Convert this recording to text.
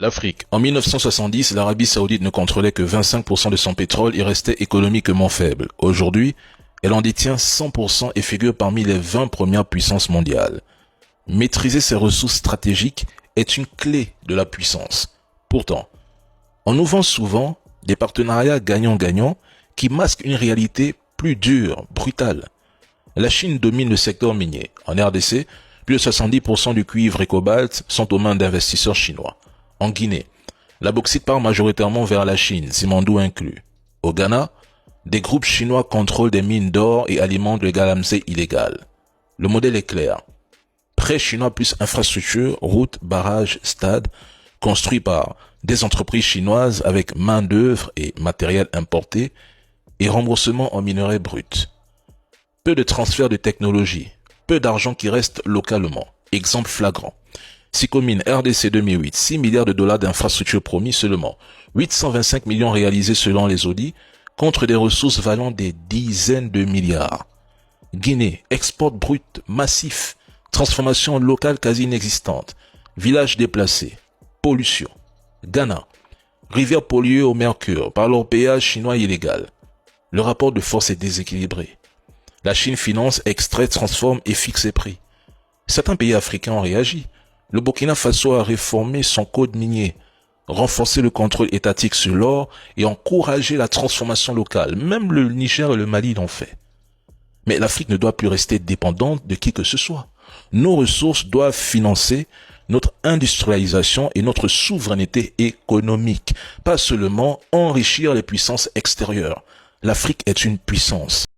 L'Afrique. En 1970, l'Arabie Saoudite ne contrôlait que 25% de son pétrole et restait économiquement faible. Aujourd'hui, elle en détient 100% et figure parmi les 20 premières puissances mondiales. Maîtriser ses ressources stratégiques est une clé de la puissance. Pourtant, on nous vend souvent des partenariats gagnant-gagnant qui masquent une réalité plus dure, brutale. La Chine domine le secteur minier. En RDC, plus de 70% du cuivre et cobalt sont aux mains d'investisseurs chinois. En Guinée, la bauxite part majoritairement vers la Chine, Simandou inclus. Au Ghana, des groupes chinois contrôlent des mines d'or et alimentent le galamsey illégal. Le modèle est clair. Prêt chinois plus infrastructure, routes, barrages, stades, construits par des entreprises chinoises avec main-d'œuvre et matériel importé et remboursement en minerais bruts. Peu de transfert de technologie, peu d'argent qui reste localement. Exemple flagrant. Sicomine RDC 2008, 6 milliards de dollars d'infrastructures promis seulement, 825 millions réalisés selon les audits, contre des ressources valant des dizaines de milliards. Guinée, export brut massif, transformation locale quasi inexistante, villages déplacés, pollution. Ghana, rivière polluée au mercure par l'orpaillage chinois illégal. Le rapport de force est déséquilibré. La Chine finance, extrait, transforme et fixe ses prix. Certains pays africains ont réagi. Le Burkina Faso a réformé son code minier, renforcé le contrôle étatique sur l'or et encouragé la transformation locale. Même le Niger et le Mali l'ont fait. Mais l'Afrique ne doit plus rester dépendante de qui que ce soit. Nos ressources doivent financer notre industrialisation et notre souveraineté économique, pas seulement enrichir les puissances extérieures. L'Afrique est une puissance.